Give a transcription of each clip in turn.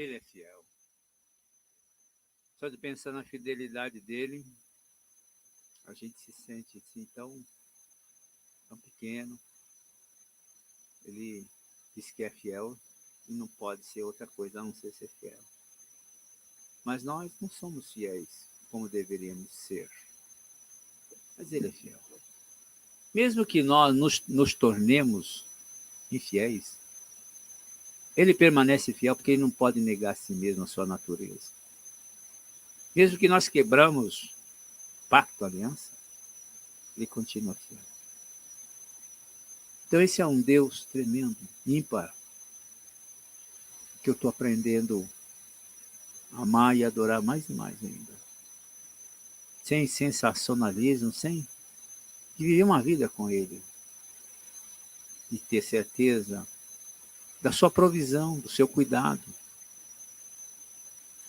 Ele é fiel. Só de pensar na fidelidade dele, a gente se sente assim tão pequeno. Ele diz que é fiel e não pode ser outra coisa a não ser fiel. Mas nós não somos fiéis como deveríamos ser. Mas ele é fiel. Mesmo que nós nos tornemos infiéis, ele permanece fiel porque ele não pode negar a si mesmo a sua natureza. Mesmo que nós quebramos pacto, aliança, ele continua fiel. Então esse é um Deus tremendo, ímpar, que eu estou aprendendo a amar e adorar mais e mais ainda. Sem sensacionalismo, sem viver uma vida com ele. E ter certeza da sua provisão, do seu cuidado.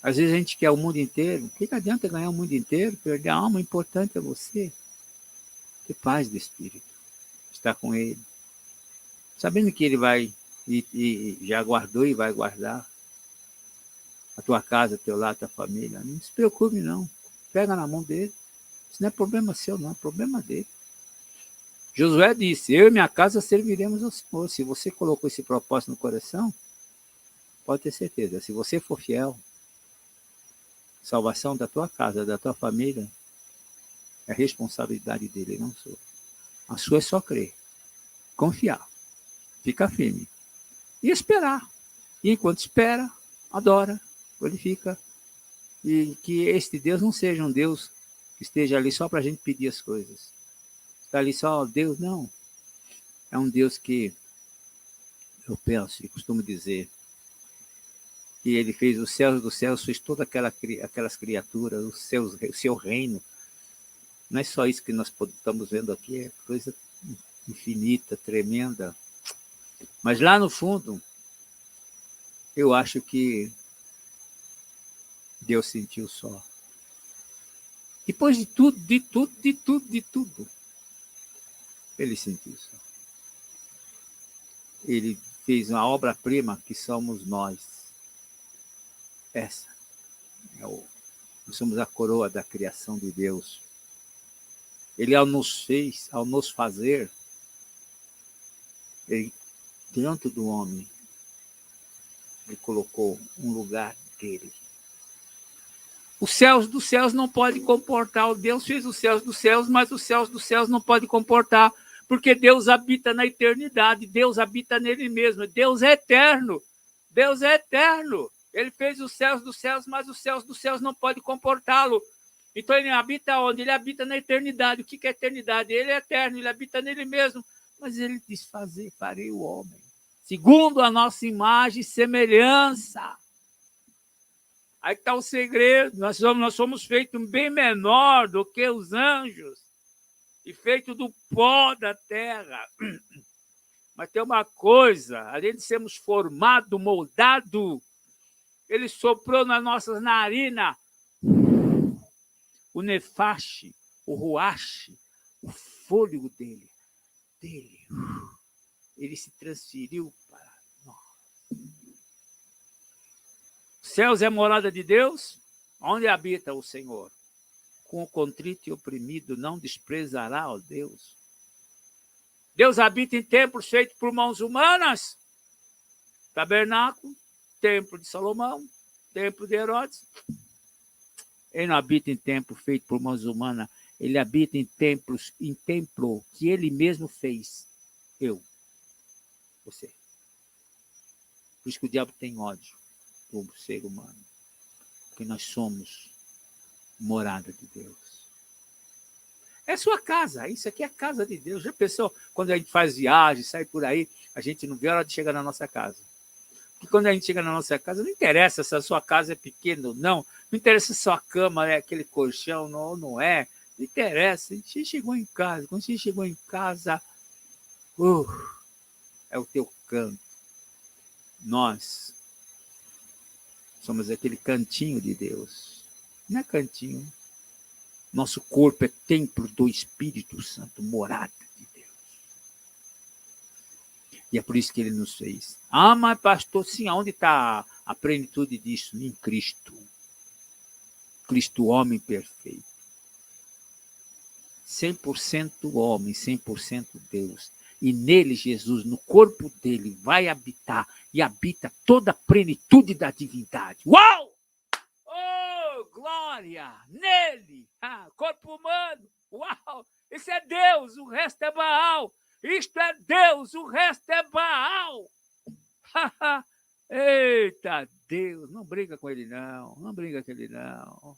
Às vezes a gente quer o mundo inteiro. O que adianta ganhar o mundo inteiro? Perder a alma, o importante é você. Ter paz de espírito. Estar com ele. Sabendo que ele vai, e já guardou e vai guardar a tua casa, teu lar, tua família. Não se preocupe, não. Pega na mão dele. Isso não é problema seu, não. É problema dele. Josué disse, eu e minha casa serviremos ao Senhor. Se você colocou esse propósito no coração, pode ter certeza. Se você for fiel, salvação da tua casa, da tua família, é responsabilidade dele, não sua. A sua é só crer, confiar, ficar firme e esperar. E enquanto espera, adora, glorifica. E que este Deus não seja um Deus que esteja ali só para a gente pedir as coisas. Está ali só Deus, não. É um Deus que, eu penso e costumo dizer, que ele fez os céus dos céus, fez todas aquelas criaturas, o seu reino. Não é só isso que nós estamos vendo aqui, é coisa infinita, tremenda. Mas lá no fundo, eu acho que Deus sentiu só. Depois de tudo, ele sentiu só. Ele fez uma obra-prima que somos nós. Essa. Nós somos a coroa da criação de Deus. Ele, ao nos fazer, ele, diante do homem, ele colocou um lugar dele. Os céus dos céus não podem comportar. Deus fez os céus dos céus, mas os céus dos céus não podem comportar, porque Deus habita na eternidade, Deus habita nele mesmo. Deus é eterno. Deus é eterno. Ele fez os céus dos céus, mas os céus dos céus não podem comportá-lo. Então ele habita onde? Ele habita na eternidade. O que é eternidade? Ele é eterno, ele habita nele mesmo. Mas ele diz, farei o homem, segundo a nossa imagem e semelhança. Aí está o segredo. Nós somos feitos bem menor do que os anjos. E feito do pó da terra. Mas tem uma coisa, além de sermos formados, moldados, ele soprou nas nossas narinas o nefache, o ruache, o fôlego dele. Ele se transferiu para nós. Os céus é a morada de Deus, onde habita o Senhor. Com o contrito e oprimido não desprezará ó Deus. Deus habita em templos feitos por mãos humanas. Tabernáculo, templo de Salomão, templo de Herodes. Ele não habita em templo feito por mãos humanas. Ele habita em templo que ele mesmo fez. Eu. Você. Por isso que o diabo tem ódio do ser humano. Porque nós somos morada de Deus. É sua casa. Isso aqui é a casa de Deus. Já pensou? Quando a gente faz viagem, sai por aí, a gente não vê a hora de chegar na nossa casa. Porque quando a gente chega na nossa casa, não interessa se a sua casa é pequena ou não. Não interessa se a sua cama é aquele colchão ou não é. Não interessa. A gente chegou em casa. Quando você chegou em casa, é o teu canto. Nós somos aquele cantinho de Deus. Não é cantinho. Nosso corpo é templo do Espírito Santo, morada de Deus. E é por isso que ele nos fez. Ah, mas pastor, sim, onde está A plenitude disso em Cristo. Cristo, homem perfeito. 100% homem, 100% Deus. E nele, Jesus, no corpo dele, vai habitar e habita toda a plenitude da divindade. Uau! Oh, glória! Nele! Corpo humano! Uau! Isso é Deus, o resto é Baal! Isto é Deus, o resto é Baal! Eita, Deus! Não briga com ele, não. Não briga com ele, não.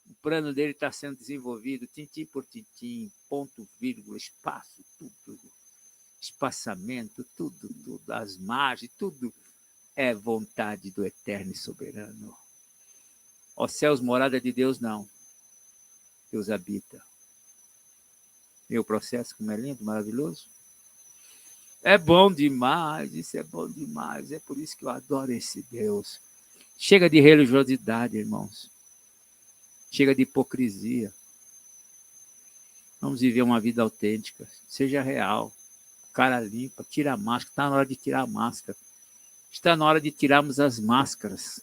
O plano dele está sendo desenvolvido, tintim por tintim, ponto, vírgula, espaço, tudo. Espaçamento, tudo, as margens, tudo é vontade do eterno e soberano. Ó céus, morada de Deus, não. Deus habita. E o processo, como é lindo, maravilhoso. É bom demais, isso é bom demais. É por isso que eu adoro esse Deus. Chega de religiosidade, irmãos. Chega de hipocrisia. Vamos viver uma vida autêntica. Seja real. Cara limpa, tira a máscara. Está na hora de tirar a máscara. Está na hora de tirarmos as máscaras.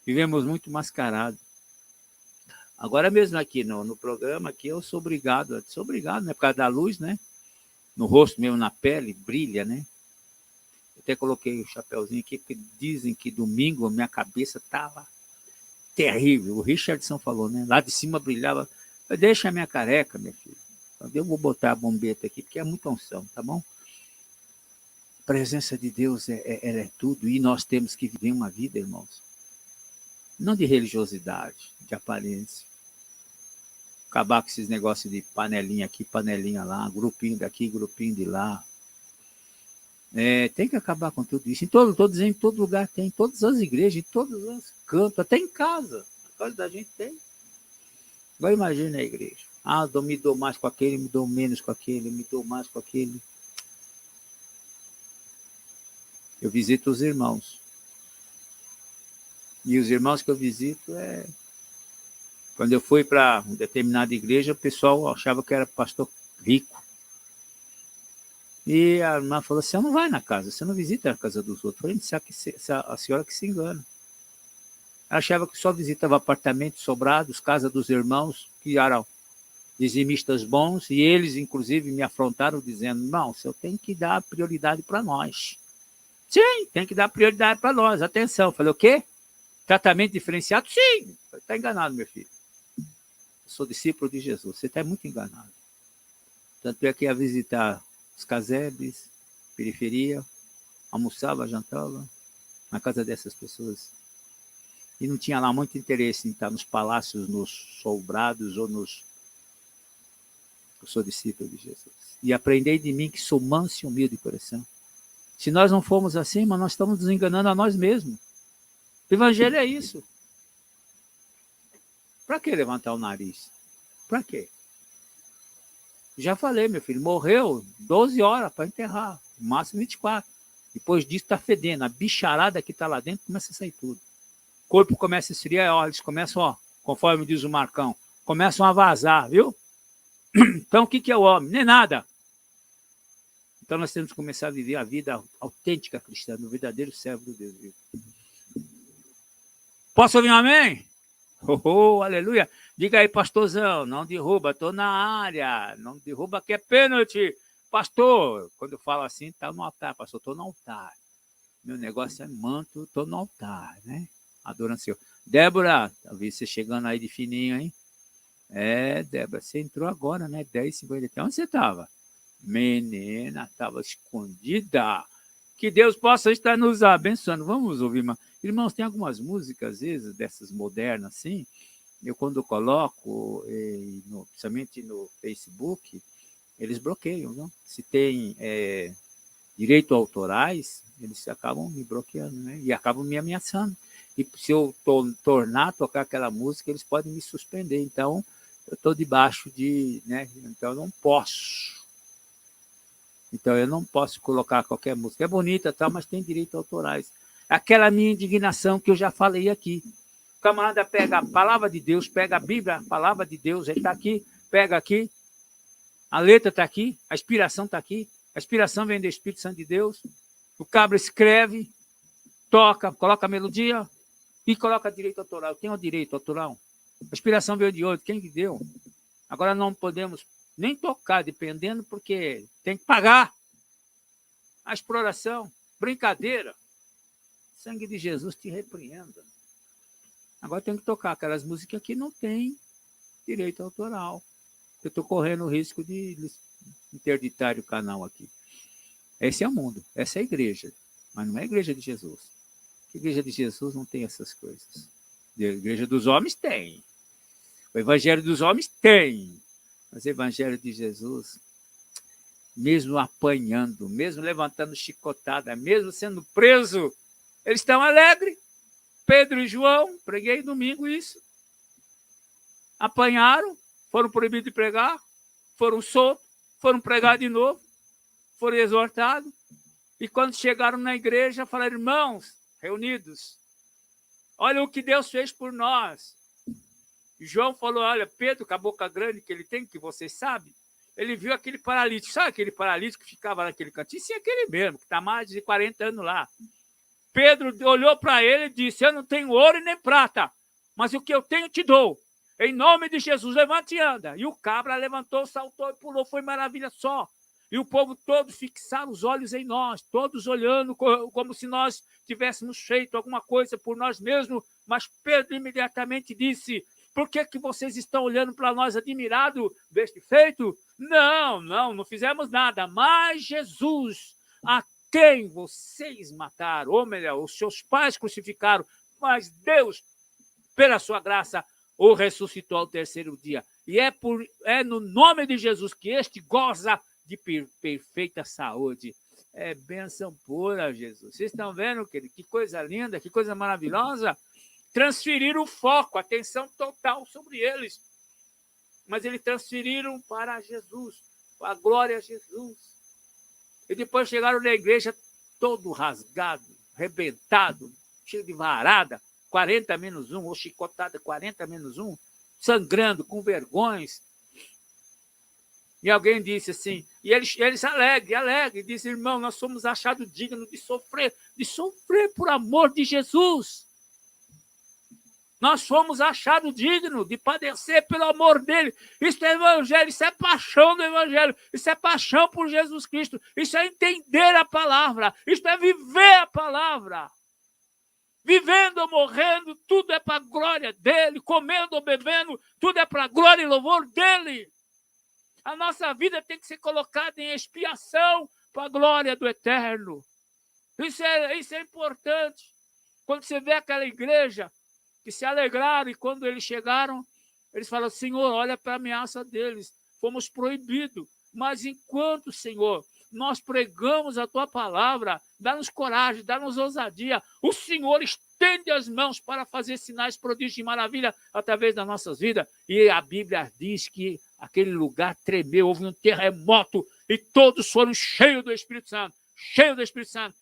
Vivemos muito mascarados. Agora mesmo aqui no programa, aqui eu sou obrigado, né? Por causa da luz, né? No rosto mesmo, na pele, brilha, né? Eu até coloquei o chapéuzinho aqui, porque dizem que domingo a minha cabeça estava terrível. O Richardson falou, né? Lá de cima brilhava. Deixa a minha careca, minha filha. Eu vou botar a bombeta aqui, porque é muita unção, tá bom? A presença de Deus ela é tudo, e nós temos que viver uma vida, irmãos. Não de religiosidade, de aparência. Acabar com esses negócios de panelinha aqui, panelinha lá, grupinho daqui, grupinho de lá. Tem que acabar com tudo isso. Estou dizendo, em todo lugar tem, em todas as igrejas, em todos os cantos, até em casa. A casa da gente tem. Agora imagina a igreja. Eu me dou mais com aquele, me dou menos com aquele, me dou mais com aquele. Eu visito os irmãos. E os irmãos que eu visito Quando eu fui para uma determinada igreja, o pessoal achava que era pastor rico. E a irmã falou, você não vai na casa, você não visita a casa dos outros. Eu falei, a senhora que se engana. Ela achava que só visitava apartamentos sobrados, casa dos irmãos, que eram dizimistas bons, e eles, inclusive, me afrontaram dizendo, não, o senhor tem que dar prioridade para nós. Sim, tem que dar prioridade para nós, atenção. Eu falei, o quê? Tratamento diferenciado? Sim. Está enganado, meu filho. Eu sou discípulo de Jesus, você está muito enganado. Tanto é que ia visitar os casebres, periferia, almoçava, jantava na casa dessas pessoas. E não tinha lá muito interesse em estar nos palácios, nos sobrados ou nos... Eu sou discípulo de Jesus. E aprendei de mim que sou manso e humilde de coração. Se nós não formos assim, mas nós estamos nos enganando a nós mesmos. O evangelho é isso. Para que levantar o nariz? Para quê? Já falei, meu filho, morreu 12 horas para enterrar, no máximo 24. Depois disso está fedendo, a bicharada que está lá dentro começa a sair tudo. O corpo começa a esfriar, eles começam, conforme diz o Marcão, começam a vazar, viu? Então o que é o homem? Nem nada. Então nós temos que começar a viver a vida autêntica cristã, do verdadeiro servo do Deus vivo. Posso ouvir um amém? Aleluia. Diga aí, pastorzão, não derruba, estou na área. Não derruba que é pênalti. Pastor, quando eu falo assim, está no altar. Pastor, estou no altar. Meu negócio é manto, estou no altar, né? Adorando o Senhor. Débora, talvez você chegando aí de fininho, hein? Débora, você entrou agora, né? 10h53. Onde você estava? Menina, estava escondida. Que Deus possa estar nos abençoando. Vamos ouvir, irmãos, tem algumas músicas, às vezes, dessas modernas, assim, eu quando coloco, principalmente no Facebook, eles bloqueiam, não? Se tem direito autorais, eles acabam me bloqueando, né? E acabam me ameaçando. E se eu tornar a tocar aquela música, eles podem me suspender. Então, eu estou debaixo de... né? Então, eu não posso. Então, eu não posso colocar qualquer música. É bonita, tá, mas tem direitos autorais. Aquela minha indignação que eu já falei aqui. O camarada pega a palavra de Deus, pega a Bíblia, a palavra de Deus, ele está aqui, pega aqui, a letra está aqui, a inspiração está aqui, a inspiração vem do Espírito Santo de Deus, o cabra escreve, toca, coloca a melodia e coloca direito autoral. Quem é o direito autoral? A inspiração veio de outro. Quem que deu? Agora não podemos nem tocar, dependendo, porque tem que pagar. A exploração, brincadeira. Sangue de Jesus te repreenda. Agora tem que tocar aquelas músicas que não tem direito autoral. Eu estou correndo o risco de interditar o canal aqui. Esse é o mundo, essa é a igreja, mas não é a igreja de Jesus. A igreja de Jesus não tem essas coisas. A igreja dos homens tem. O evangelho dos homens tem. Mas o evangelho de Jesus, mesmo apanhando, mesmo levantando chicotada, mesmo sendo preso, eles estão alegres. Pedro e João, preguei domingo isso. Apanharam, foram proibidos de pregar, foram soltos, foram pregar de novo, foram exortados. E quando chegaram na igreja, falaram, irmãos, reunidos, olha o que Deus fez por nós. E João falou, olha, Pedro, com a boca grande que ele tem, que vocês sabem, ele viu aquele paralítico. Sabe aquele paralítico que ficava naquele cantinho? Sim, aquele mesmo, que está mais de 40 anos lá. Pedro olhou para ele e disse, eu não tenho ouro e nem prata, mas o que eu tenho te dou. Em nome de Jesus, levante e anda. E o cabra levantou, saltou e pulou, foi maravilha só. E o povo todo fixaram os olhos em nós, todos olhando como se nós tivéssemos feito alguma coisa por nós mesmos. Mas Pedro imediatamente disse, por que vocês estão olhando para nós admirados deste feito? Não fizemos nada. Mas Jesus, a quem vocês mataram, ou melhor, os seus pais crucificaram, mas Deus, pela sua graça, o ressuscitou ao terceiro dia. E é no nome de Jesus que este goza de perfeita saúde. É bênção pura, Jesus. Vocês estão vendo, querido? Que coisa linda, que coisa maravilhosa. Transferiram o foco, a atenção total sobre eles. Mas eles transferiram para Jesus, para a glória a Jesus. E depois chegaram na igreja todo rasgado, arrebentado, cheio de varada, 40 menos 1, ou chicotada 40 menos 1, sangrando, com vergões. E alguém disse assim, e eles alegre, disse, irmão, nós somos achados dignos de sofrer por amor de Jesus. Nós fomos achados dignos de padecer pelo amor dele. Isso é evangelho, isso é paixão do evangelho, isso é paixão por Jesus Cristo, isso é entender a palavra, isso é viver a palavra. Vivendo ou morrendo, tudo é para a glória dele, comendo ou bebendo, tudo é para a glória e louvor dele. A nossa vida tem que ser colocada em expiação para a glória do eterno. Isso é importante. Quando você vê aquela igreja que se alegraram, e quando eles chegaram, eles falaram, Senhor, olha para a ameaça deles, fomos proibidos, mas enquanto, Senhor, nós pregamos a tua palavra, dá-nos coragem, dá-nos ousadia, o Senhor estende as mãos para fazer sinais, prodígios e maravilha através das nossas vidas. E a Bíblia diz que aquele lugar tremeu, houve um terremoto e todos foram cheios do Espírito Santo, cheio do Espírito Santo,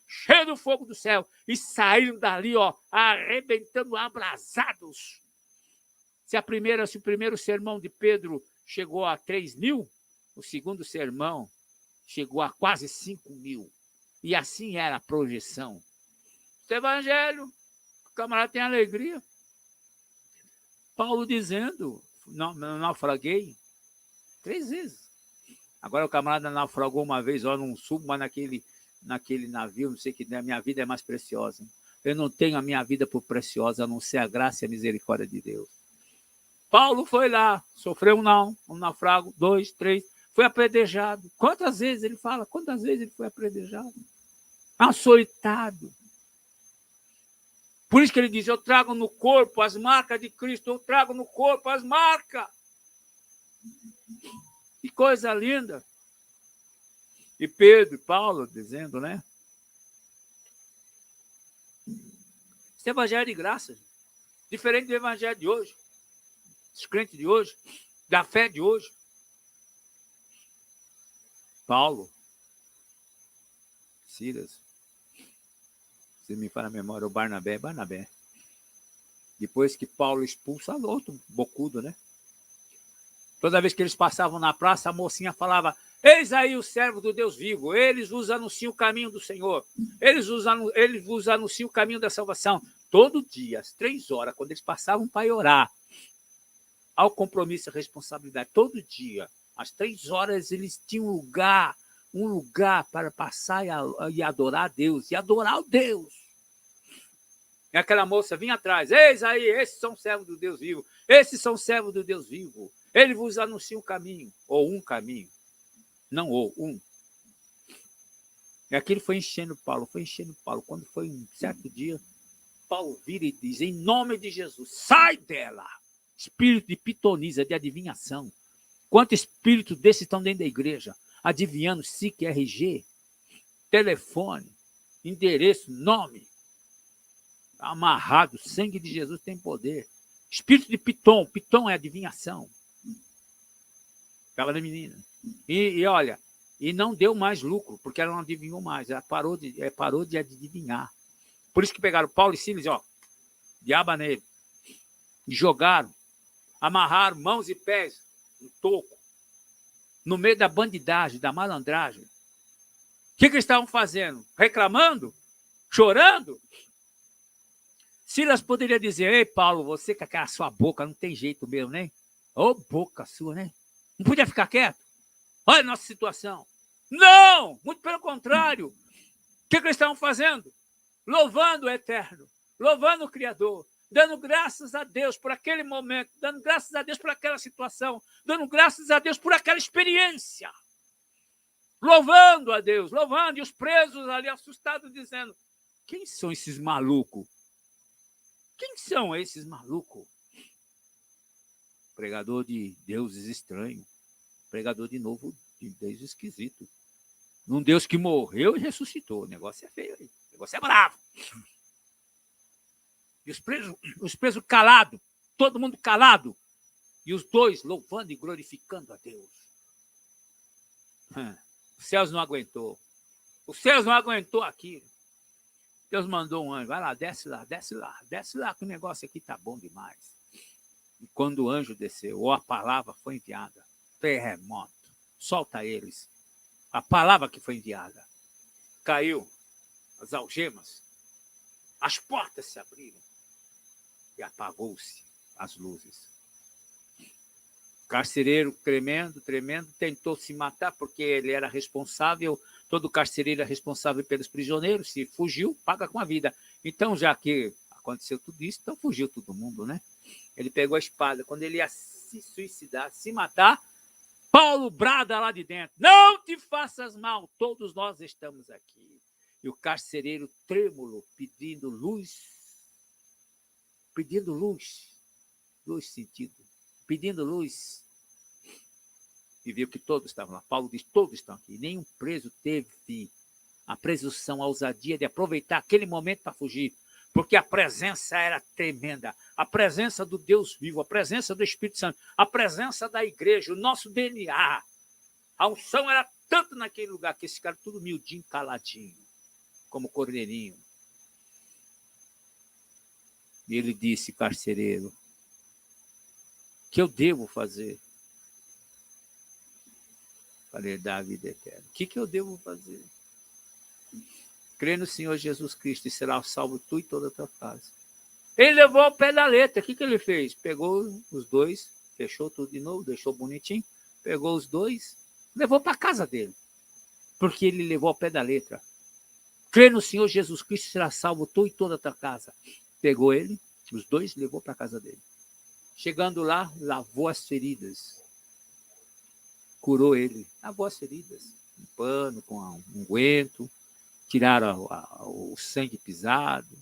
cheio do fogo do céu, e saíram dali, arrebentando, abrasados. Se o primeiro sermão de Pedro chegou a 3.000, o segundo sermão chegou a quase 5.000. E assim era a projeção. O evangelho, o camarada tem alegria. Paulo dizendo, naufraguei 3 vezes. Agora o camarada naufragou uma vez, não subo mais naquele navio, não sei que a minha vida é mais preciosa. Eu não tenho a minha vida por preciosa, a não ser a graça e a misericórdia de Deus. Paulo foi lá, sofreu um naufrago, 2, 3, foi apedrejado. Quantas vezes ele fala? Quantas vezes ele foi apedrejado? Açoitado. Por isso que ele diz, eu trago no corpo as marcas de Cristo, eu trago no corpo as marcas. Que coisa linda. E Pedro, Paulo dizendo, né? Esse evangelho é de graça, diferente do evangelho de hoje, dos crentes de hoje, da fé de hoje. Paulo, Silas, se me fala a memória, o Barnabé. Depois que Paulo expulsa outro bocudo, né? Toda vez que eles passavam na praça, a mocinha falava, Eis aí o servo do Deus vivo, eles vos anunciam o caminho do Senhor, eles vos anunciam o caminho da salvação. Todo dia, às 3 horas, quando eles passavam para orar, ao compromisso e responsabilidade, todo dia, às 3 horas, eles tinham um lugar para passar e adorar a Deus, e adorar o Deus. E aquela moça vinha atrás, eis aí, esses são servos do Deus vivo, esses são servos do Deus vivo, ele vos anuncia um caminho, ou um caminho, não ou, um. E aquilo foi enchendo Paulo. Quando foi um certo dia, Paulo vira e diz, em nome de Jesus, sai dela, espírito de pitonisa, de adivinhação. Quantos espíritos desses estão dentro da igreja, adivinhando SIC, RG, telefone, endereço, nome, amarrado, sangue de Jesus tem poder. Espírito de piton é adivinhação. Aquela menina. E olha, e não deu mais lucro, porque ela não adivinhou mais, ela parou de adivinhar. Por isso que pegaram Paulo e Silas, diaba nele, e jogaram, amarraram mãos e pés no toco, no meio da bandidagem, da malandragem. O que eles estavam fazendo? Reclamando? Chorando? Silas poderia dizer, ei, Paulo, você com aquela sua boca não tem jeito mesmo, né? Ô, boca sua, né? Não podia ficar quieto? Olha a nossa situação. Não! Muito pelo contrário. O que eles estavam fazendo? Louvando o Eterno, louvando o Criador, dando graças a Deus por aquele momento, dando graças a Deus por aquela situação, dando graças a Deus por aquela experiência. Louvando a Deus, louvando, e os presos ali assustados, dizendo, quem são esses malucos? Quem são esses malucos? Pregador de deuses estranhos, pregador de novo, de Deus esquisito. Um Deus que morreu e ressuscitou. O negócio é feio aí. O negócio é bravo. E os presos calados, todo mundo calado. E os dois louvando e glorificando a Deus. Os céus não aguentou. Os céus não aguentou aquilo. Deus mandou um anjo. Vai lá, desce lá, que o negócio aqui tá bom demais. E quando o anjo desceu, ou a palavra foi enviada, terremoto, solta eles. A palavra que foi enviada. Caiu as algemas, as portas se abriram e apagou-se as luzes. O carcereiro, tremendo, tentou se matar porque ele era responsável, todo carcereiro é responsável pelos prisioneiros, se fugiu, paga com a vida. Então, já que aconteceu tudo isso, então fugiu todo mundo, né? Ele pegou a espada, quando ele ia se suicidar, se matar, Paulo brada lá de dentro, não te faças mal, todos nós estamos aqui. E o carcereiro trêmulo, pedindo luz sentido, pedindo luz. E viu que todos estavam lá. Paulo diz, todos estão aqui. Nenhum preso teve a presunção, a ousadia de aproveitar aquele momento para fugir, porque a presença era tremenda. A presença do Deus vivo, a presença do Espírito Santo, a presença da igreja, o nosso DNA. A unção era tanto naquele lugar que esse cara tudo humildinho, caladinho, como cordeirinho. E ele disse, carcereiro, o que eu devo fazer para herdar a vida eterna? O que eu devo fazer? Crê no Senhor Jesus Cristo e será salvo tu e toda a tua casa. Ele levou ao pé da letra. O que ele fez? Pegou os dois, fechou tudo de novo, deixou bonitinho, pegou os dois, levou para a casa dele. Porque ele levou ao pé da letra. Crê no Senhor Jesus Cristo e será salvo tu e toda a tua casa. Pegou ele, os dois, levou para a casa dele. Chegando lá, lavou as feridas. Curou ele, lavou as feridas. Um pano com um unguento, tiraram o sangue pisado,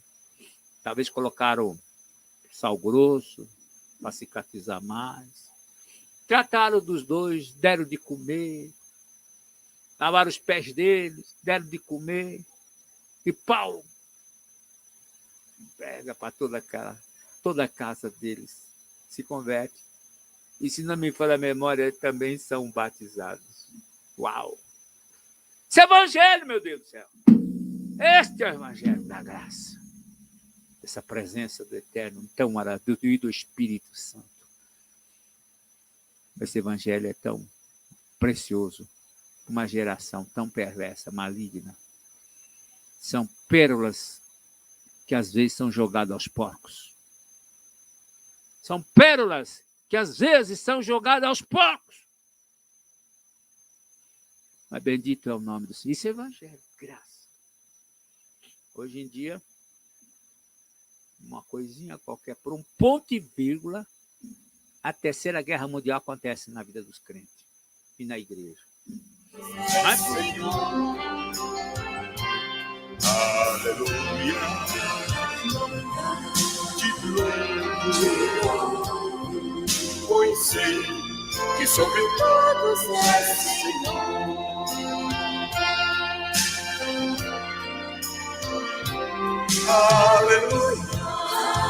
talvez colocaram sal grosso para cicatrizar mais. Trataram dos dois, deram de comer, lavaram os pés deles, deram de comer. E Paulo pega para toda a casa deles, se converte. E se não me falha a memória, também são batizados. Uau! Esse evangelho, meu Deus do céu! Este é o evangelho da graça. Essa presença do Eterno tão maravilhoso e do Espírito Santo. Esse evangelho é tão precioso. uma geração tão perversa, maligna. São pérolas que às vezes são jogadas aos porcos. São pérolas que às vezes são jogadas aos porcos. Mas bendito é o nome do Senhor. Isso é evangelho, graça. Hoje em dia, uma coisinha qualquer, por um ponto e vírgula, a terceira guerra mundial acontece na vida dos crentes e na igreja. Mas, aleluia, te louvo, pois sei que sobre todos és Senhor. Aleluia,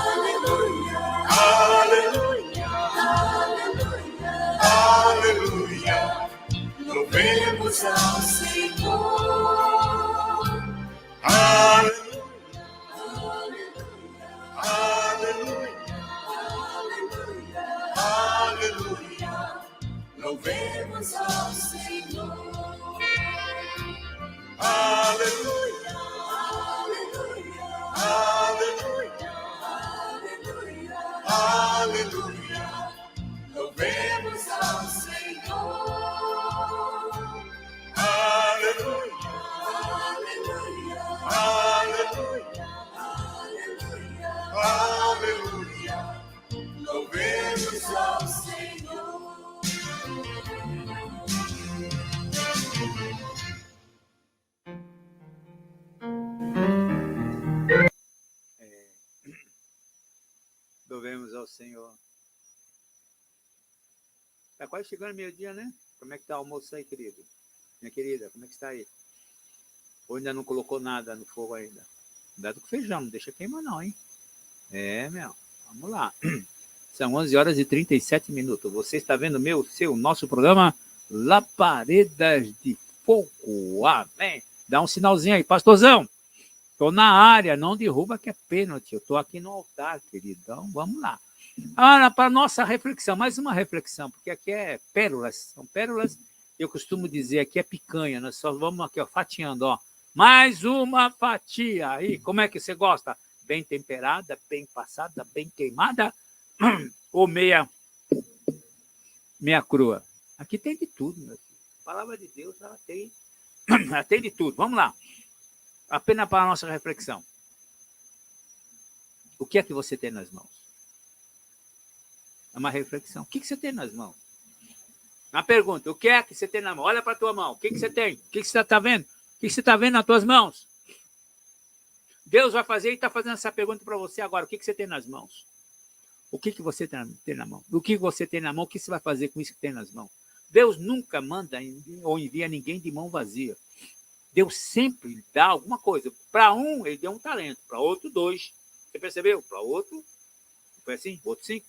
aleluia, aleluia, aleluia, louvemos ao Senhor. Aleluia, aleluia, aleluia, aleluia, louvemos ao Senhor. Aleluia, aleluia, aleluia, aleluia, louvemos ao Senhor. Aleluia, aleluia, aleluia, aleluia, louvemos ao Senhor. louvemos ao Senhor. Está quase chegando meio-dia, né? Como é que está o almoço aí, querido? Minha querida, como é que está aí? Ou ainda não colocou nada no fogo ainda? Cuidado com feijão, não deixa queimar não, hein? Meu, vamos lá. São 11h37. Você está vendo nosso programa Laparedas de Fogo. Amém. Dá um sinalzinho aí, pastorzão. Estou na área, não derruba que é pênalti. Eu estou aqui no altar, querido. Então, vamos lá. Para a nossa reflexão, mais uma reflexão, porque aqui é pérolas. São pérolas, eu costumo dizer, aqui é picanha. Nós só vamos aqui, ó, fatiando, ó. Mais uma fatia. Aí, como é que você gosta? Bem temperada, bem passada, bem queimada ou meia crua? Aqui tem de tudo, meu filho. A palavra de Deus, ela tem de tudo. Vamos lá. Apenas para a nossa reflexão. O que é que você tem nas mãos? É uma reflexão. O que você tem nas mãos? Uma pergunta. O que é que você tem na mão? Olha para a tua mão. O que você tem? O que você está vendo? O que você está vendo nas tuas mãos? Deus vai fazer e está fazendo essa pergunta para você agora. O que você tem nas mãos? O que você tem na mão? O que você tem na mão? O que você vai fazer com isso que tem nas mãos? Deus nunca manda ou envia ninguém de mão vazia. Deus sempre dá alguma coisa. Para um, ele deu um talento. Para outro, 2. Você percebeu? Para outro, foi assim? Outro 5.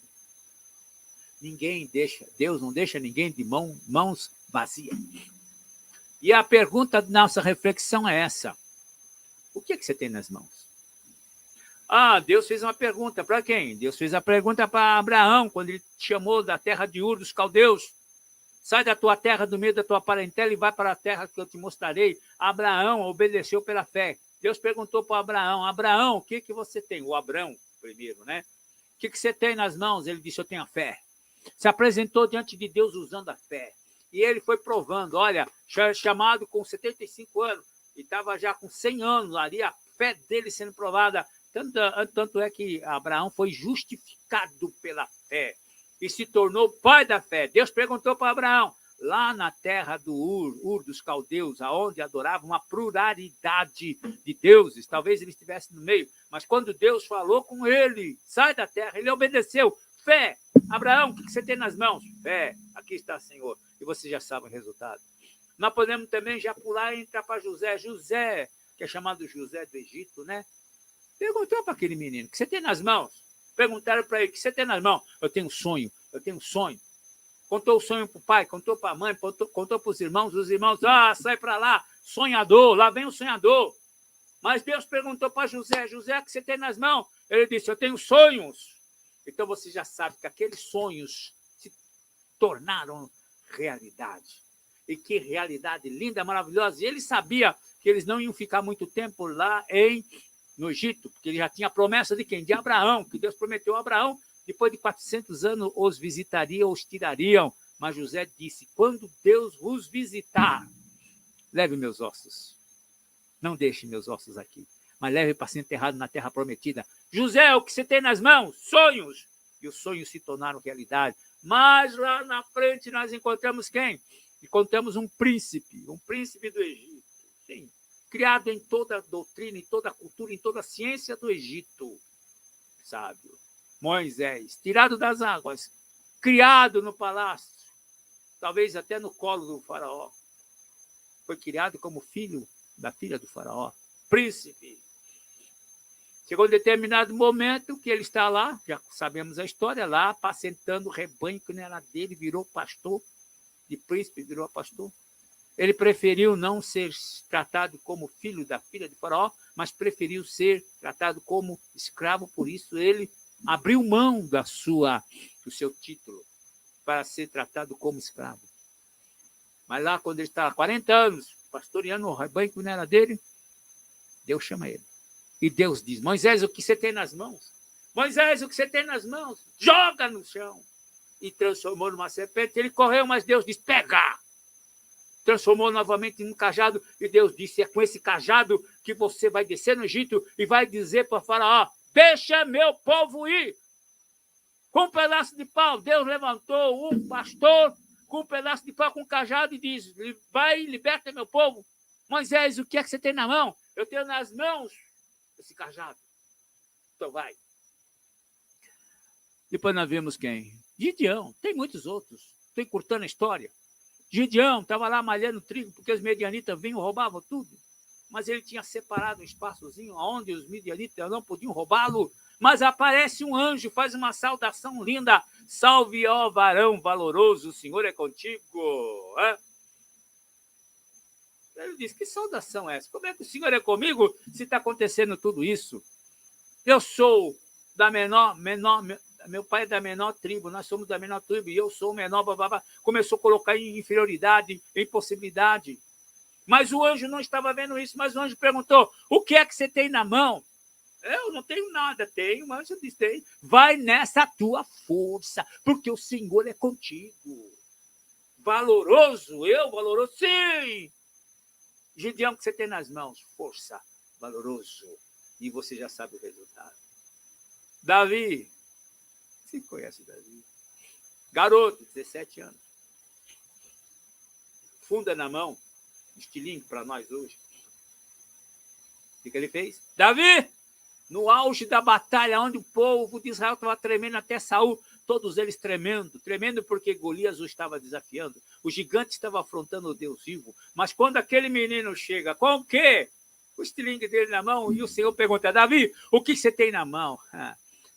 Deus não deixa ninguém de mãos vazias. E a pergunta da nossa reflexão é essa. O que você tem nas mãos? Deus fez uma pergunta para quem? Deus fez a pergunta para Abraão, quando ele te chamou da terra de Ur dos Caldeus. Sai da tua terra, do meio da tua parentela e vai para a terra que eu te mostrarei. Abraão obedeceu pela fé. Deus perguntou para Abraão, Abraão, o que você tem? O Abrão, primeiro, né? O que você tem nas mãos? Ele disse, eu tenho a fé. Se apresentou diante de Deus usando a fé. E ele foi provando, olha, chamado com 75 anos, e estava já com 100 anos ali, a fé dele sendo provada. Tanto é que Abraão foi justificado pela fé e se tornou pai da fé. Deus perguntou para Abraão, lá na terra do Ur dos Caldeus, aonde adoravam uma pluralidade de deuses, talvez ele estivesse no meio, mas quando Deus falou com ele, sai da terra, ele obedeceu. Fé. Abraão, o que você tem nas mãos? Fé. Aqui está, Senhor. E você já sabe o resultado. Nós podemos também já pular e entrar para José. José, que é chamado José do Egito, né? Perguntou para aquele menino, o que você tem nas mãos? Perguntaram para ele, o que você tem nas mãos? Eu tenho um sonho. Contou o sonho para o pai, contou para a mãe, contou para os irmãos sai para lá, sonhador, lá vem o sonhador. Mas Deus perguntou para José, o que você tem nas mãos? Ele disse, eu tenho sonhos. Então você já sabe que aqueles sonhos se tornaram realidade. E que realidade linda, maravilhosa. E ele sabia que eles não iam ficar muito tempo lá no Egito, porque ele já tinha a promessa de quem? De Abraão, que Deus prometeu a Abraão, depois de 400 anos os visitaria, os tirariam. Mas José disse, quando Deus vos visitar, leve meus ossos. Não deixe meus ossos aqui, mas leve para ser enterrado na terra prometida. José, o que você tem nas mãos? Sonhos. E os sonhos se tornaram realidade. Mas lá na frente nós encontramos quem? Encontramos um príncipe do Egito. Sim, criado em toda a doutrina, em toda a cultura, em toda a ciência do Egito. Sábio. Moisés, tirado das águas, criado no palácio, talvez até no colo do faraó. Foi criado como filho da filha do faraó, príncipe. Chegou um determinado momento que ele está lá, já sabemos a história, lá apacentando o rebanho que não era dele, virou pastor, de príncipe virou pastor. Ele preferiu não ser tratado como filho da filha de faraó, mas preferiu ser tratado como escravo, por isso ele abriu mão do seu título para ser tratado como escravo. Mas lá, quando ele está há 40 anos, pastoreando o rebanho que não era dele, Deus chama ele. E Deus diz, Moisés, o que você tem nas mãos? Moisés, o que você tem nas mãos? Joga no chão. E transformou numa serpente. Ele correu, mas Deus disse, pega! Transformou novamente em um cajado. E Deus disse, é com esse cajado que você vai descer no Egito e vai dizer para o faraó, deixa meu povo ir. Com um pedaço de pau, Deus levantou um pastor com um pedaço de pau, com um cajado, e diz, vai e liberta meu povo. Moisés, o que é que você tem na mão? Eu tenho nas mãos esse cajado. Então vai. Depois nós vemos quem? Gideão. Tem muitos outros. Estou encurtando a história. Gideão estava lá malhando trigo, porque os medianitas vinham e roubavam tudo. Mas ele tinha separado um espaçozinho onde os medianitas não podiam roubá-lo. Mas aparece um anjo, faz uma saudação linda. Salve, ó varão valoroso, o Senhor é contigo. Ele diz, que saudação é essa? Como é que o Senhor é comigo se está acontecendo tudo isso? Eu sou da menor, meu pai é da menor tribo, nós somos da menor tribo, e eu sou o menor, babá. Começou a colocar em inferioridade, em possibilidade. Mas o anjo não estava vendo isso, mas o anjo perguntou, o que é que você tem na mão? Eu não tenho nada, tenho, mas eu disse, tem. Vai nessa tua força, porque o Senhor é contigo. Valoroso, valoroso, sim. Gideão, que você tem nas mãos, força, valoroso. E você já sabe o resultado. Davi, você conhece Davi? Garoto, 17 anos. Funda na mão, estilingue para nós hoje. O que ele fez? Davi, no auge da batalha, onde o povo de Israel estava tremendo até Saul, todos eles tremendo porque Golias o estava desafiando. O gigante estava afrontando o Deus vivo. Mas quando aquele menino chega, com o quê? O estilingue dele na mão, e o Senhor pergunta, Davi, o que você tem na mão?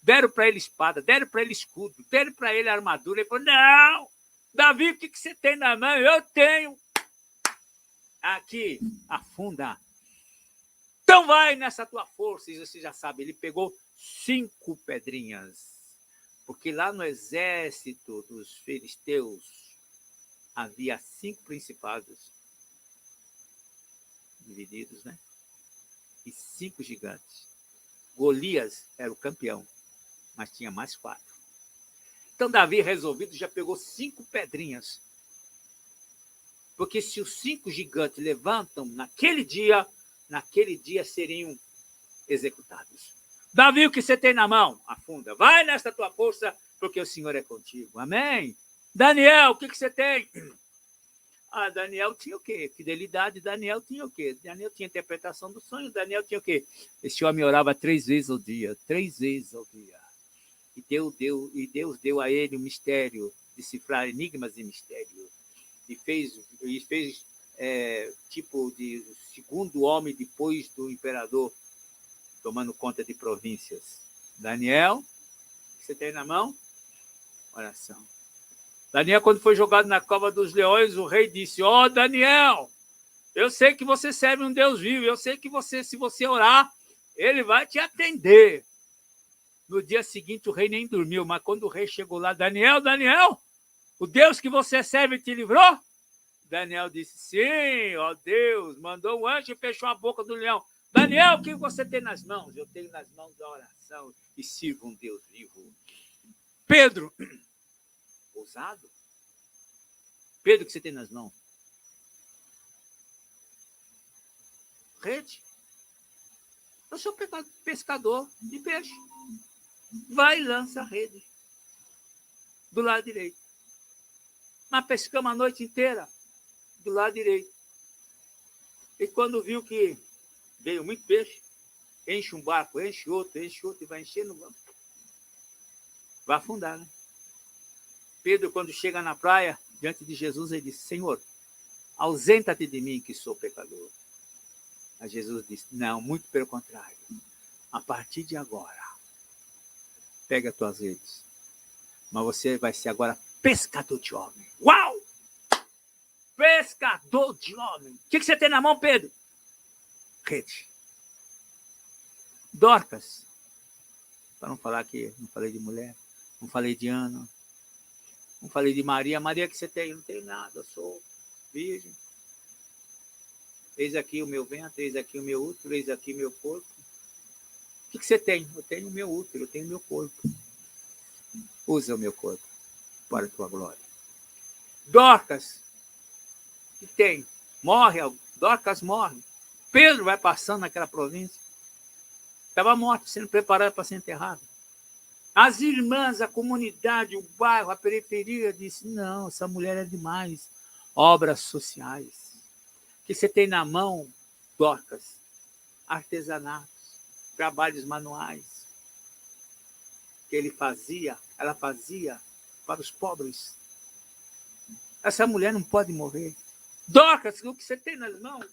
Deram para ele espada, deram para ele escudo, deram para ele armadura. Ele falou, não, Davi, o que você tem na mão? Eu tenho. Aqui, afunda. Então vai nessa tua força. E você já sabe, ele pegou 5 pedrinhas. Porque lá no exército dos filisteus havia 5 principados divididos, né? E 5 gigantes. Golias era o campeão, mas tinha mais 4. Então Davi, resolvido, já pegou 5 pedrinhas. Porque se os 5 gigantes levantam naquele dia seriam executados. Davi, o que você tem na mão? Afunda. Vai nessa tua força, porque o Senhor é contigo. Amém? Daniel, o que você tem? Daniel tinha o quê? Fidelidade. Daniel tinha o quê? Daniel tinha interpretação do sonho. Daniel tinha o quê? Esse homem orava 3 vezes ao dia. 3 vezes ao dia. E Deus deu a ele o mistério, decifrar enigmas e mistério. E fez tipo de segundo homem depois do imperador, tomando conta de províncias. Daniel, o que você tem na mão? Oração. Daniel, quando foi jogado na cova dos leões, o rei disse, Daniel, eu sei que você serve um Deus vivo, eu sei que se você orar, ele vai te atender. No dia seguinte, o rei nem dormiu, mas quando o rei chegou lá, Daniel, o Deus que você serve te livrou? Daniel disse, sim, ó Deus, mandou um anjo e fechou a boca do leão. Daniel, o que você tem nas mãos? Eu tenho nas mãos a oração e sirvo um Deus vivo. Pedro, ousado. Pedro, o que você tem nas mãos? Rede. Eu sou pescador de peixe. Vai e lança a rede do lado direito. Nós pescamos a noite inteira do lado direito. E quando viu que veio muito peixe, enche um barco, enche outro e vai enchendo, vai afundar, né? Pedro, quando chega na praia, diante de Jesus, ele disse, Senhor, ausenta-te de mim que sou pecador. Mas Jesus disse, não, muito pelo contrário. A partir de agora, pega as tuas redes, mas você vai ser agora pescador de homem. Uau! Pescador de homem. O que você tem na mão, Pedro? Rede. Dorcas. Para não falar que não falei de mulher, não falei de Ana, não falei de Maria. Maria, que você tem? Eu não tenho nada, eu sou virgem. Eis aqui o meu ventre, eis aqui o meu útero, eis aqui o meu corpo. O que você tem? Eu tenho o meu útero, eu tenho o meu corpo. Usa o meu corpo para a tua glória. Dorcas, o que tem? Morre, Dorcas morre. Pedro vai passando naquela província. Estava morto, sendo preparado para ser enterrado. As irmãs, a comunidade, o bairro, a periferia disse, não, essa mulher é demais. Obras sociais. O que você tem na mão, Dorcas? Artesanatos, trabalhos manuais. Que ela fazia para os pobres. Essa mulher não pode morrer. Dorcas, o que você tem nas mãos?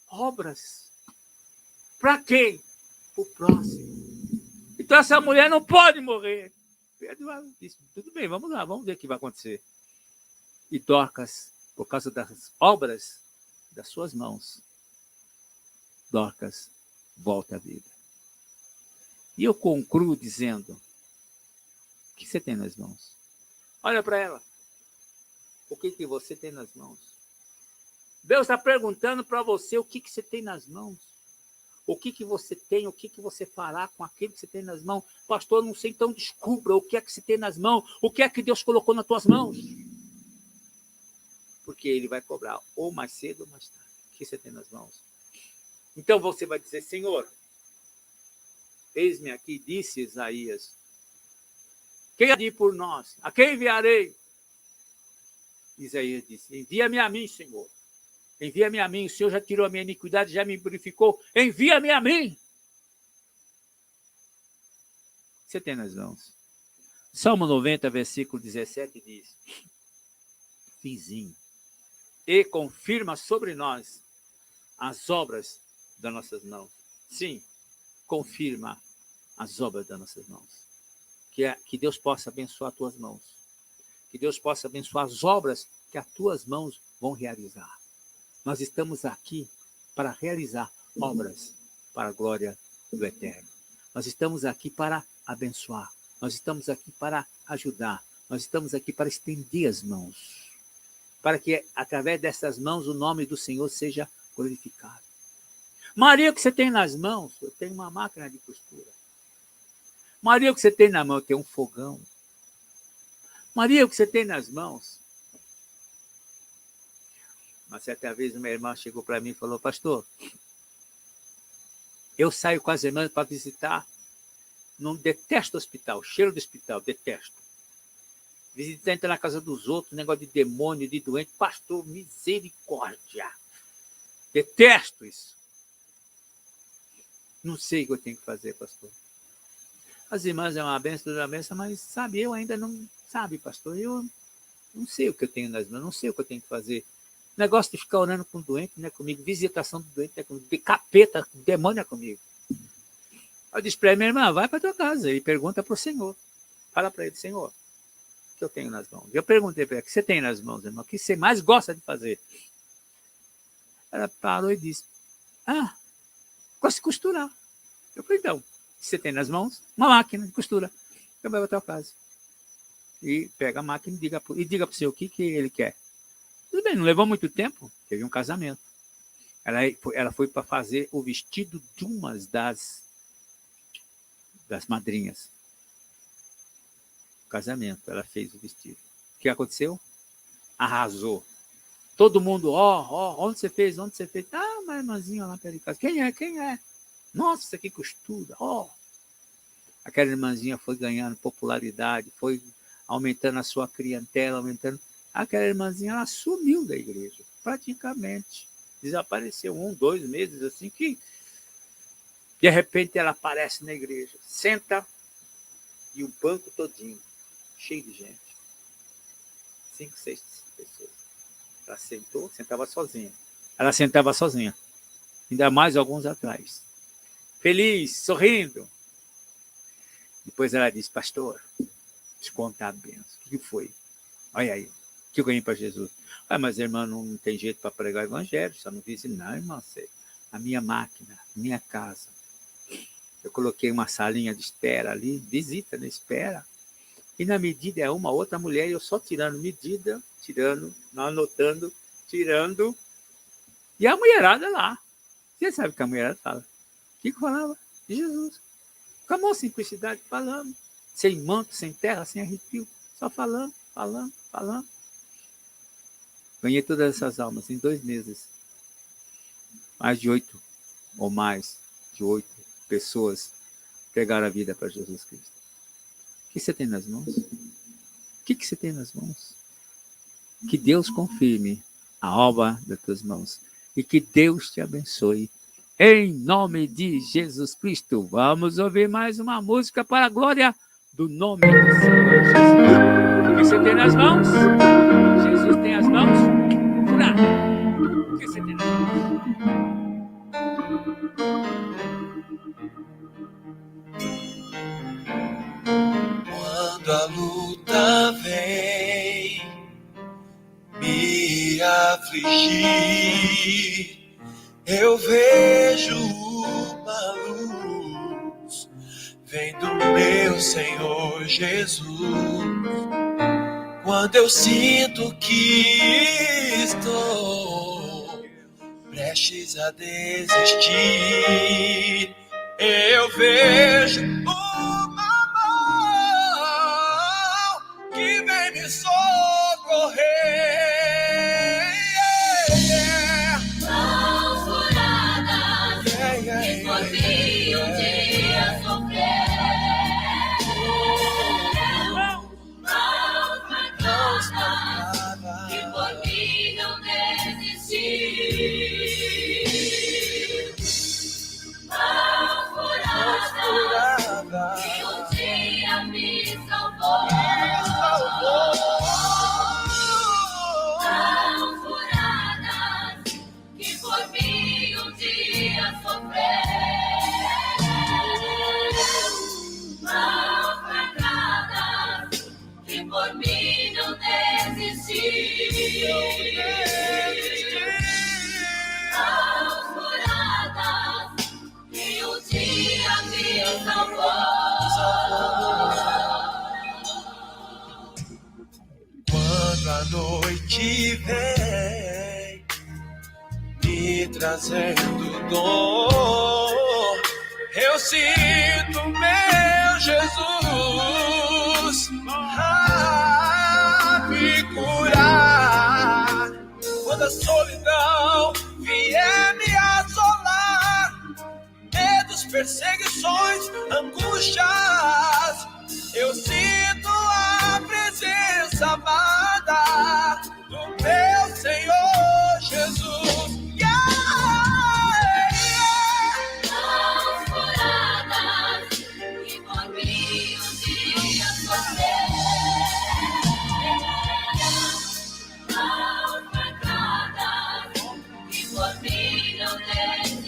Obras. Para quem? Para o próximo. Então essa mulher não pode morrer. Pedro disse, tudo bem, vamos lá, vamos ver o que vai acontecer. E Dorcas, por causa das obras das suas mãos, Dorcas volta à vida. E eu concluo dizendo, o que você tem nas mãos? Olha para ela. O que você tem nas mãos? Deus está perguntando para você o que você tem nas mãos. O que você tem, o que você fará com aquilo que você tem nas mãos. Pastor, não sei, então descubra o que é que você tem nas mãos. O que é que Deus colocou nas tuas mãos. Porque Ele vai cobrar ou mais cedo ou mais tarde. O que você tem nas mãos. Então você vai dizer, Senhor, eis-me aqui, disse Isaías. Quem há de ir por nós? A quem enviarei? Isaías disse, envia-me a mim, Senhor. Envia-me a mim, o Senhor já tirou a minha iniquidade, já me purificou. Envia-me a mim. Você tem nas mãos. Salmo 90, versículo 17 diz, vizinho, e confirma sobre nós as obras das nossas mãos. Sim, confirma as obras das nossas mãos. Que Deus possa abençoar as tuas mãos. Que Deus possa abençoar as obras que as tuas mãos vão realizar. Nós estamos aqui para realizar obras para a glória do Eterno. Nós estamos aqui para abençoar. Nós estamos aqui para ajudar. Nós estamos aqui para estender as mãos. Para que, através dessas mãos, o nome do Senhor seja glorificado. Maria, o que você tem nas mãos? Eu tenho uma máquina de costura. Maria, o que você tem na mão? Eu tenho um fogão. Maria, o que você tem nas mãos? Uma certa vez, uma irmã chegou para mim e falou, pastor, eu saio com as irmãs para visitar, não detesto o hospital, cheiro do hospital, detesto. Visitante na casa dos outros, negócio de demônio, de doente, pastor, misericórdia. Detesto isso. Não sei o que eu tenho que fazer, pastor. As irmãs é uma benção, mas sabe, eu ainda não, sabe, pastor, eu não sei o que eu tenho nas mãos, não sei o que eu tenho que fazer. Negócio de ficar orando com o doente não é comigo. Visitação do doente não é comigo. De capeta, demônio é comigo. Eu disse para ele, minha irmã, vai para a tua casa e pergunta para o Senhor. Fala para ele, Senhor, o que eu tenho nas mãos? Eu perguntei para ele, o que você tem nas mãos, irmão? O que você mais gosta de fazer? Ela parou e disse, gosto de costurar. Eu falei, então, o que você tem nas mãos? Uma máquina de costura. Eu vou para a tua casa. E pega a máquina e diga para o Senhor o que ele quer. Tudo bem, não levou muito tempo, teve um casamento. Ela foi para fazer o vestido de uma das madrinhas. Casamento, ela fez o vestido. O que aconteceu? Arrasou. Todo mundo, onde você fez? Onde você fez? Ah, uma irmãzinha lá perto de casa. Quem é? Nossa, isso aqui costura. Aquela irmãzinha foi ganhando popularidade, foi aumentando a sua clientela, aumentando. Aquela irmãzinha, ela sumiu da igreja, praticamente. Desapareceu 1, 2 meses, assim, que de repente ela aparece na igreja. Senta e o banco todinho, cheio de gente. 5, 6 pessoas. Ela sentava sozinha. Ela sentava sozinha. Ainda mais alguns atrás. Feliz, sorrindo. Depois ela disse, pastor, te contar a benção. O que foi? Olha aí, o que eu ganhei para Jesus? Mas a irmã não tem jeito para pregar o evangelho, só não disse, não, irmã, a minha máquina, minha casa. Eu coloquei uma salinha de espera ali, visita na espera. E na medida é uma outra mulher, eu só tirando medida, anotando, tirando. E a mulherada lá. Você sabe que a mulherada fala. O que falava? De Jesus. Com a maior simplicidade, falando. Sem manto, sem terra, sem arrepio. Só falando. Ganhei todas essas almas em 2 meses. Mais de 8 ou mais de 8 pessoas pegaram a vida para Jesus Cristo. O que você tem nas mãos? O que você tem nas mãos? Que Deus confirme a obra das tuas mãos. E que Deus te abençoe. Em nome de Jesus Cristo. Vamos ouvir mais uma música para a glória do nome do Senhor Jesus. O que você tem nas mãos? Jesus tem as mãos? Fura. O que você tem nas mãos? Quando a luta vem me afligir, eu vejo uma luz, vem do meu Senhor Jesus. Quando eu sinto que estou prestes a desistir, eu vejo uma mão que vem me socorrer. Mãos furadas que por mim um dia sofrer. Mãos marcadas que por mim não desistir. Mãos furadas que um dia me salvou. Mãos furadas que por mim um dia sofrer. Mãos marcadas que por mim não desistir. Mãos furadas que um dia me salvou. Quando a noite vem me trazendo dor, eu sinto meu Jesus a me curar. Quando a solidão vier me assolar, medos, perseguições, angústias, eu sinto a presença amada do meu Senhor Jesus. Mãos furadas que por mim um dia sofrer. Mãos marcadas que por mim não desistir.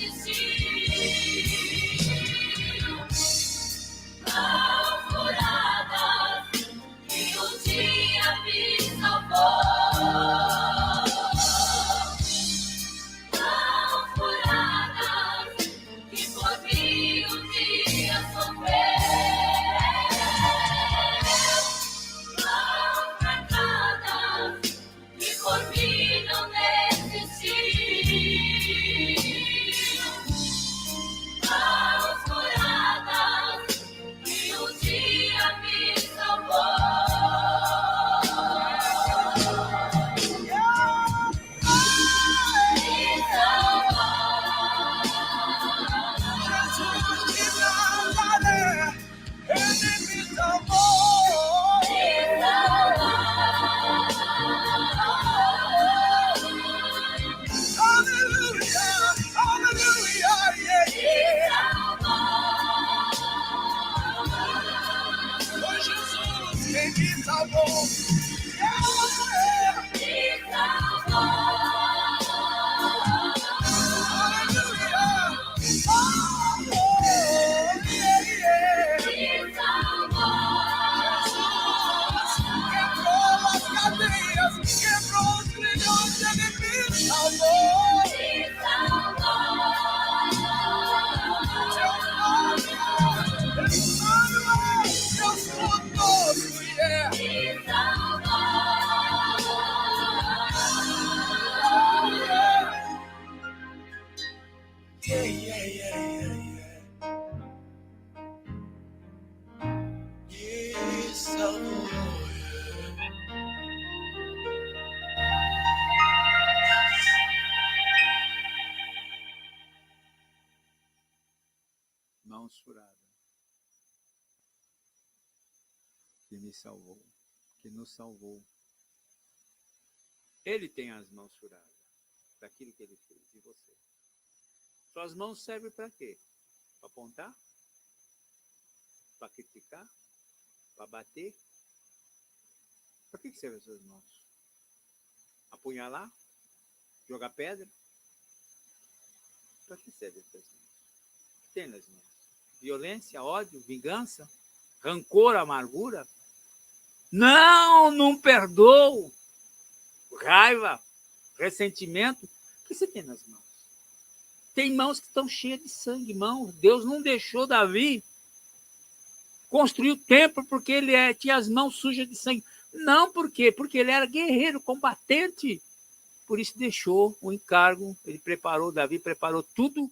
salvou. Mãos furadas. Que me salvou, que nos salvou. Ele tem as mãos furadas daquilo que ele fez, e você? Suas mãos servem para quê? Para apontar? Para criticar? Para bater? Para que servem as suas mãos? Apunhalar? Jogar pedra? Para que servem as suas mãos? O que tem nas mãos? Violência, ódio, vingança? Rancor, amargura? Não perdoo. Raiva, ressentimento. O que você tem nas mãos? Tem mãos que estão cheias de sangue. Deus não deixou Davi construir o templo porque ele tinha as mãos sujas de sangue. Não, por quê? Porque ele era guerreiro, combatente. Por isso deixou o encargo. Ele preparou, Davi preparou tudo